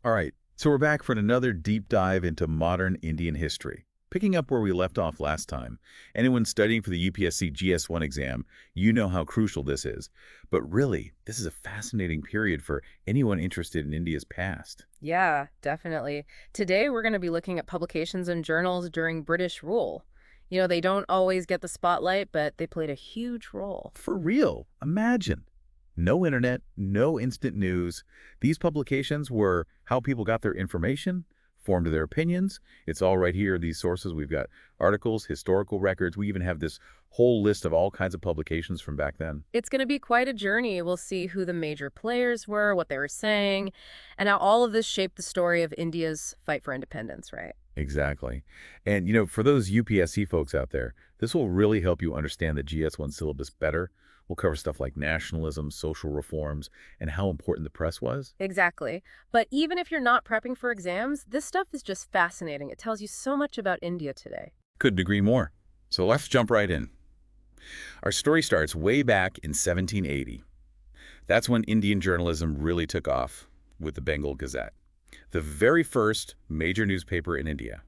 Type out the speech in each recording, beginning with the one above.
All right, so we're back for another deep dive into modern Indian history. Picking up where we left off last time, anyone studying for the UPSC GS1 exam, you know how crucial this is. But really, this is a fascinating period for anyone interested in India's past. Yeah, definitely. Today, we're going to be looking at publications and journals during British rule. They don't always get the spotlight, but they played a huge role. For real, imagine. No internet, no instant news. These publications were how people got their information, formed their opinions. It's all right here, these sources. We've got articles, historical records. We even have this whole list of all kinds of publications from back then. It's going to be quite a journey. We'll see who the major players were, what they were saying, and how all of this shaped the story of India's fight for independence, right? Exactly. And for those UPSC folks out there, this will really help you understand the GS1 syllabus better. We'll cover stuff like nationalism, social reforms, and how important the press was. Exactly. But even if you're not prepping for exams, this stuff is just fascinating. It tells you so much about India today. Couldn't agree more. So let's jump right in. Our story starts way back in 1780. That's when Indian journalism really took off with the Bengal Gazette, the very first major newspaper in India,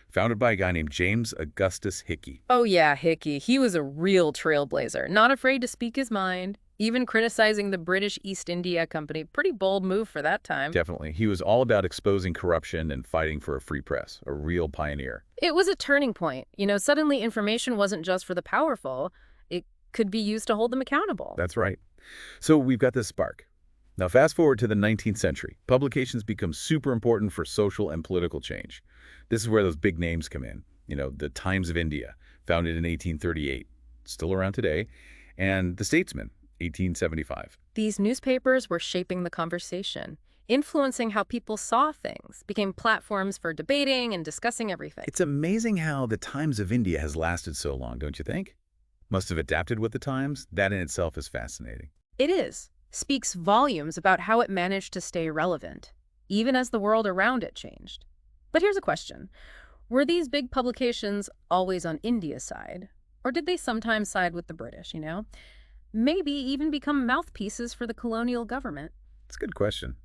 founded by a guy named James Augustus Hickey. Oh yeah, Hickey. He was a real trailblazer, not afraid to speak his mind, even criticizing the British East India Company. Pretty bold move for that time. Definitely. He was all about exposing corruption and fighting for a free press, a real pioneer. It was a turning point. Suddenly information wasn't just for the powerful. It could be used to hold them accountable. That's right. So we've got this spark. Now fast forward to the 19th century. Publications become super important for social and political change. This is where those big names come in. The Times of India, founded in 1838, still around today, and The Statesman, 1875. These newspapers were shaping the conversation, influencing how people saw things, became platforms for debating and discussing everything. It's amazing how the Times of India has lasted so long, don't you think? Must have adapted with the times. That in itself is fascinating. It is. Speaks volumes about how it managed to stay relevant, even as the world around it changed. But here's a question. Were these big publications always on India's side? Or did they sometimes side with the British? Maybe even become mouthpieces for the colonial government? It's a good question.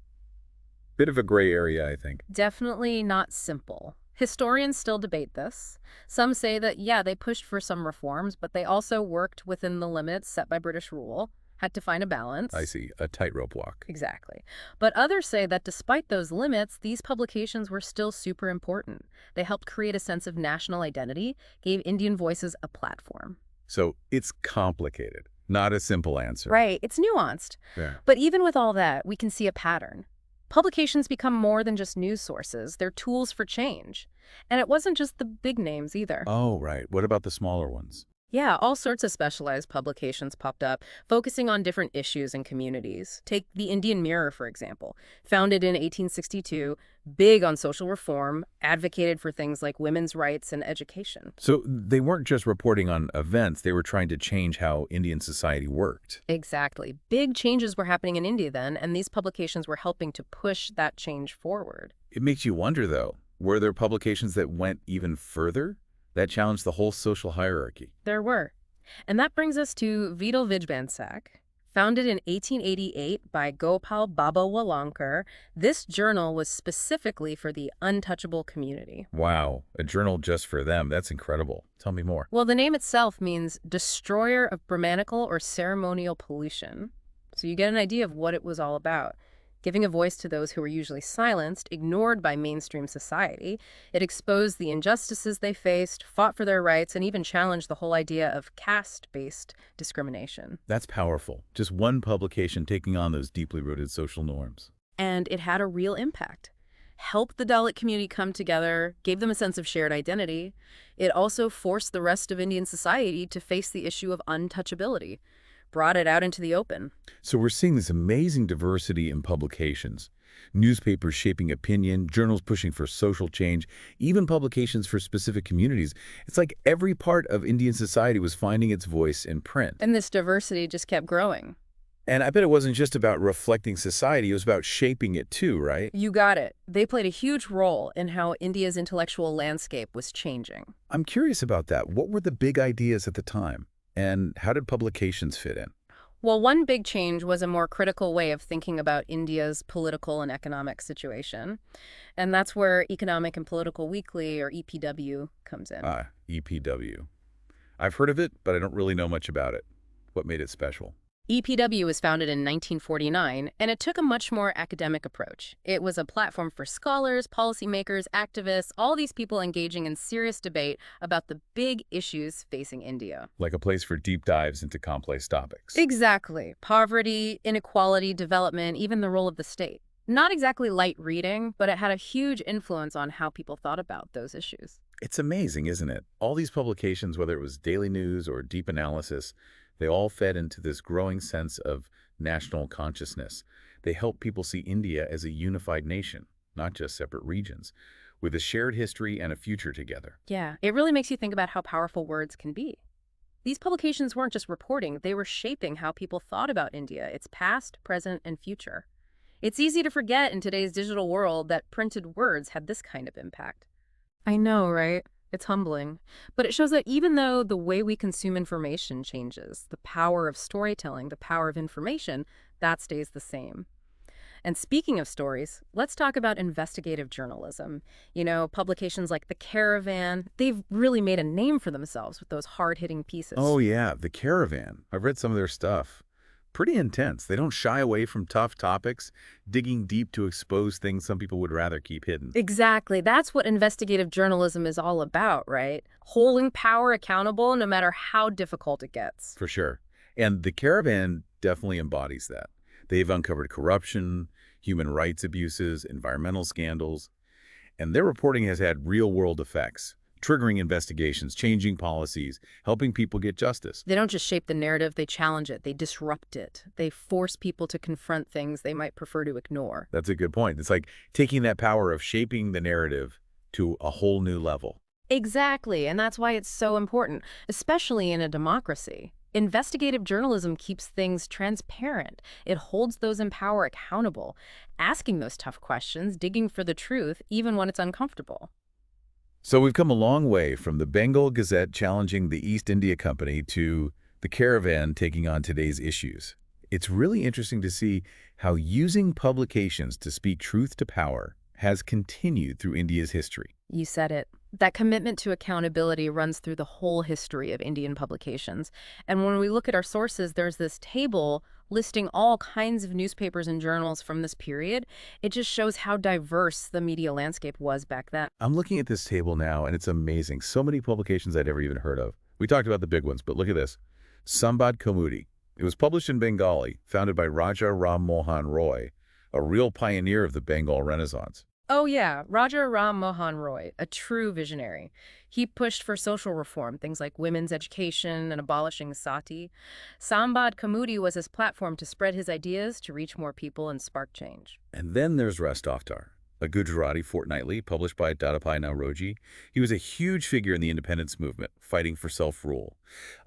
Bit of a gray area, I think. Definitely not simple. Historians still debate this. Some say that, yeah, they pushed for some reforms, but they also worked within the limits set by British rule, had to find a balance. I see. A tightrope walk. Exactly. But others say that despite those limits, these publications were still super important. They helped create a sense of national identity, gave Indian voices a platform. So it's complicated, not a simple answer. Right, it's nuanced. Yeah. But even with all that, we can see a pattern. Publications become more than just news sources. They're tools for change. And it wasn't just the big names either. Oh, right. What about the smaller ones? Yeah, all sorts of specialized publications popped up, focusing on different issues and communities. Take the Indian Mirror, for example. Founded in 1862, big on social reform, advocated for things like women's rights and education. So they weren't just reporting on events, they were trying to change how Indian society worked. Exactly. Big changes were happening in India then, and these publications were helping to push that change forward. It makes you wonder, though, were there publications that went even further? That challenged the whole social hierarchy. There were. And that brings us to Vital-Vidhwansak. Founded in 1888 by Gopal Baba Walankar, this journal was specifically for the untouchable community. Wow, a journal just for them. That's incredible. Tell me more. Well, the name itself means destroyer of Brahmanical or ceremonial pollution. So you get an idea of what it was all about. Giving a voice to those who were usually silenced, ignored by mainstream society. It exposed the injustices they faced, fought for their rights, and even challenged the whole idea of caste-based discrimination. That's powerful. Just one publication taking on those deeply rooted social norms. And it had a real impact. Helped the Dalit community come together, gave them a sense of shared identity. It also forced the rest of Indian society to face the issue of untouchability, brought it out into the open. So we're seeing this amazing diversity in publications. Newspapers shaping opinion, journals pushing for social change, even publications for specific communities. It's like every part of Indian society was finding its voice in print. And this diversity just kept growing. And I bet it wasn't just about reflecting society, it was about shaping it too, right? You got it. They played a huge role in how India's intellectual landscape was changing. I'm curious about that. What were the big ideas at the time? And how did publications fit in? Well, one big change was a more critical way of thinking about India's political and economic situation. And that's where Economic and Political Weekly, or EPW, comes in. Ah, EPW. I've heard of it, but I don't really know much about it. What made it special? EPW was founded in 1949, and it took a much more academic approach. It was a platform for scholars, policymakers, activists, all these people engaging in serious debate about the big issues facing India. Like a place for deep dives into complex topics. Exactly. Poverty, inequality, development, even the role of the state. Not exactly light reading, but it had a huge influence on how people thought about those issues. It's amazing, isn't it? All these publications, whether it was daily news or deep analysis, they all fed into this growing sense of national consciousness. They help people see India as a unified nation, not just separate regions, with a shared history and a future together. Yeah, it really makes you think about how powerful words can be. These publications weren't just reporting, they were shaping how people thought about India, its past, present, and future. It's easy to forget in today's digital world that printed words had this kind of impact. I know, right? It's humbling. But it shows that even though the way we consume information changes, the power of storytelling, the power of information, that stays the same. And speaking of stories, let's talk about investigative journalism. You know, publications like The Caravan, they've really made a name for themselves with those hard-hitting pieces. Oh yeah, The Caravan. I've read some of their stuff. Pretty intense. They don't shy away from tough topics, digging deep to expose things some people would rather keep hidden. Exactly. That's what investigative journalism is all about, right? Holding power accountable no matter how difficult it gets. For sure. And The Caravan definitely embodies that. They've uncovered corruption, human rights abuses, environmental scandals, and their reporting has had real-world effects, triggering investigations, changing policies, helping people get justice. They don't just shape the narrative, they challenge it, they disrupt it. They force people to confront things they might prefer to ignore. That's a good point. It's like taking that power of shaping the narrative to a whole new level. Exactly, and that's why it's so important, especially in a democracy. Investigative journalism keeps things transparent. It holds those in power accountable, asking those tough questions, digging for the truth, even when it's uncomfortable. So we've come a long way from the Bengal Gazette challenging the East India Company to the Caravan taking on today's issues. It's really interesting to see how using publications to speak truth to power has continued through India's history. You said it. That commitment to accountability runs through the whole history of Indian publications. And when we look at our sources, there's this table listing all kinds of newspapers and journals from this period. It just shows how diverse the media landscape was back then. I'm looking at this table now, and it's amazing. So many publications I'd never even heard of. We talked about the big ones, but look at this. Sambad Kaumudi. It was published in Bengali, founded by Raja Ram Mohan Roy, a real pioneer of the Bengal Renaissance. Oh yeah, Raja Ram Mohan Roy, a true visionary. He pushed for social reform, things like women's education and abolishing sati. Sambad Kaumudi was his platform to spread his ideas, to reach more people and spark change. And then there's Ras Daftar, a Gujarati fortnightly published by Dadabhai Naoroji. He was a huge figure in the independence movement, fighting for self-rule.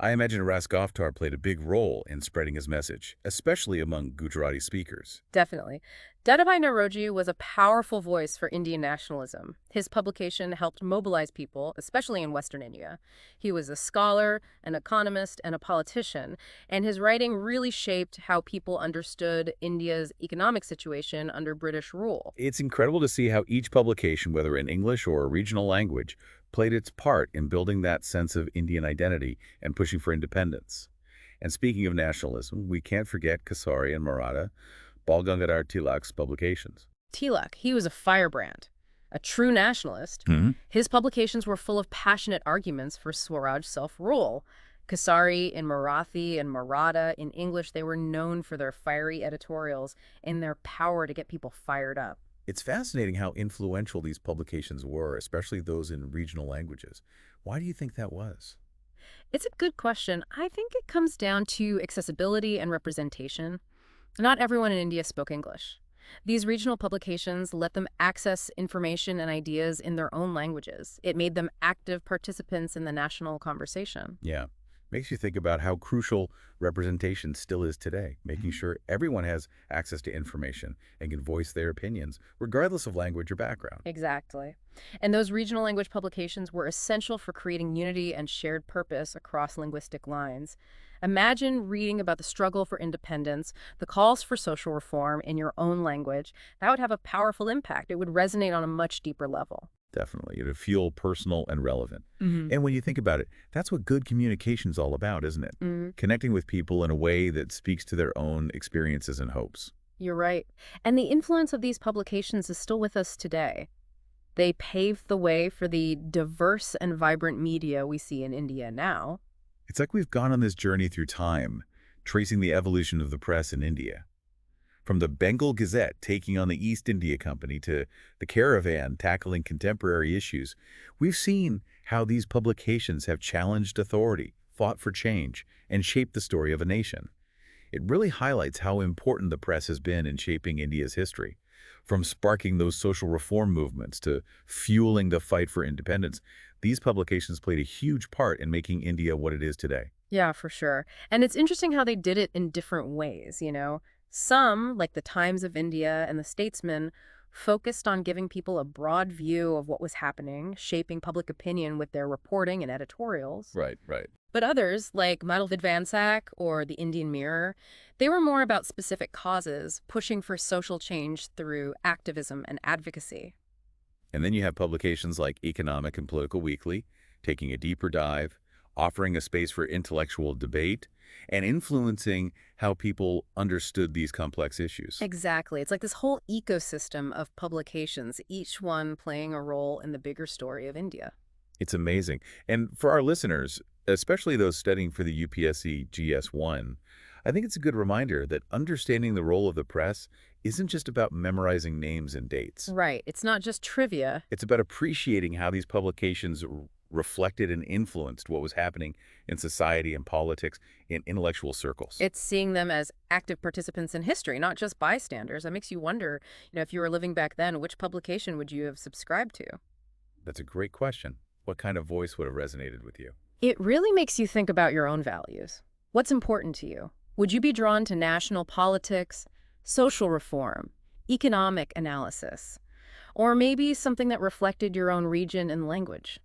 I imagine Ras Daftar played a big role in spreading his message, especially among Gujarati speakers. Definitely. Dadabhai Naoroji was a powerful voice for Indian nationalism. His publication helped mobilize people, especially in Western India. He was a scholar, an economist, and a politician, and his writing really shaped how people understood India's economic situation under British rule. It's incredible to see how each publication, whether in English or a regional language, played its part in building that sense of Indian identity and pushing for independence. And speaking of nationalism, we can't forget Kesari and Maratha, Bal Gangadhar Tilak's publications. Tilak, he was a firebrand, a true nationalist. His publications were full of passionate arguments for Swaraj self-rule. Kesari in Marathi and Maratha in English, they were known for their fiery editorials and their power to get people fired up. It's fascinating how influential these publications were, especially those in regional languages. Why do you think that was? It's a good question. I think it comes down to accessibility and representation. Not everyone in India spoke English. These regional publications let them access information and ideas in their own languages. It made them active participants in the national conversation. Yeah, Makes you think about how crucial representation still is today, making sure everyone has access to information and can voice their opinions, regardless of language or background. Exactly. And those regional language publications were essential for creating unity and shared purpose across linguistic lines. Imagine reading about the struggle for independence, the calls for social reform in your own language. That would have a powerful impact. It would resonate on a much deeper level. Definitely. It'll feel personal and relevant. Hmm. And when you think about it, that's what good communication's all about, isn't it? Connecting with people in a way that speaks to their own experiences and hopes. You're right. And the influence of these publications is still with us today. They paved the way for the diverse and vibrant media we see in India now. It's like we've gone on this journey through time, tracing the evolution of the press in India. From the Bengal Gazette taking on the East India Company to the Caravan tackling contemporary issues, we've seen how these publications have challenged authority, fought for change, and shaped the story of a nation. It really highlights how important the press has been in shaping India's history. From sparking those social reform movements to fueling the fight for independence, these publications played a huge part in making India what it is today. Yeah, for sure. And it's interesting how they did it in different ways. Some, like the Times of India and the Statesman, focused on giving people a broad view of what was happening, shaping public opinion with their reporting and editorials. Right. But others, like Vital-Vidhwansak or the Indian Mirror, they were more about specific causes, pushing for social change through activism and advocacy. And then you have publications like Economic and Political Weekly, taking a deeper dive, offering a space for intellectual debate, and influencing how people understood these complex issues. Exactly. It's like this whole ecosystem of publications, each one playing a role in the bigger story of India. It's amazing. And for our listeners, especially those studying for the UPSC GS1, I think it's a good reminder that understanding the role of the press isn't just about memorizing names and dates. Right. It's not just trivia. It's about appreciating how these publications reflected and influenced what was happening in society and politics in intellectual circles. It's seeing them as active participants in history, not just bystanders. That makes you wonder, if you were living back then, which publication would you have subscribed to? That's a great question. What kind of voice would have resonated with you? It really makes you think about your own values. What's important to you? Would you be drawn to national politics, social reform, economic analysis, or maybe something that reflected your own region and language?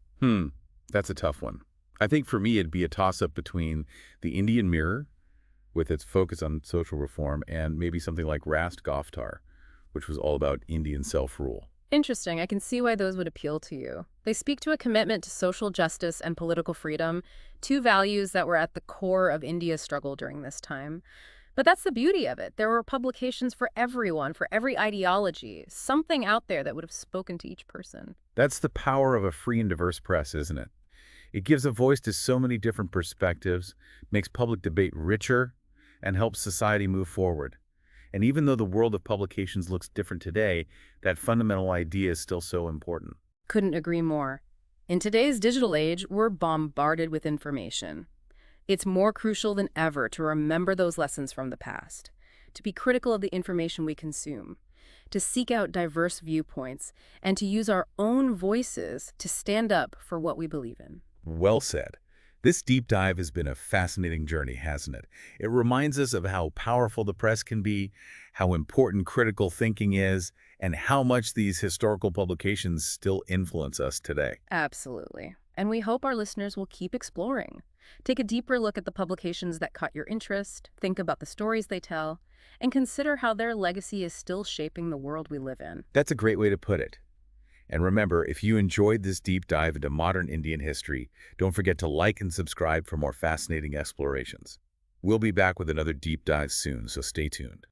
That's a tough one. I think for me, it'd be a toss-up between the Indian Mirror, with its focus on social reform, and maybe something like Rast Goftar, which was all about Indian self-rule. Interesting. I can see why those would appeal to you. They speak to a commitment to social justice and political freedom, two values that were at the core of India's struggle during this time. But that's the beauty of it. There were publications for everyone, for every ideology, something out there that would have spoken to each person. That's the power of a free and diverse press, isn't it? It gives a voice to so many different perspectives, makes public debate richer, and helps society move forward. And even though the world of publications looks different today, that fundamental idea is still so important. Couldn't agree more. In today's digital age, we're bombarded with information. It's more crucial than ever to remember those lessons from the past, to be critical of the information we consume, to seek out diverse viewpoints, and to use our own voices to stand up for what we believe in. Well said. This deep dive has been a fascinating journey, hasn't it? It reminds us of how powerful the press can be, how important critical thinking is, and how much these historical publications still influence us today. Absolutely. And we hope our listeners will keep exploring. Take a deeper look at the publications that caught your interest, think about the stories they tell, and consider how their legacy is still shaping the world we live in. That's a great way to put it. And remember, if you enjoyed this deep dive into modern Indian history, don't forget to like and subscribe for more fascinating explorations. We'll be back with another deep dive soon, so stay tuned.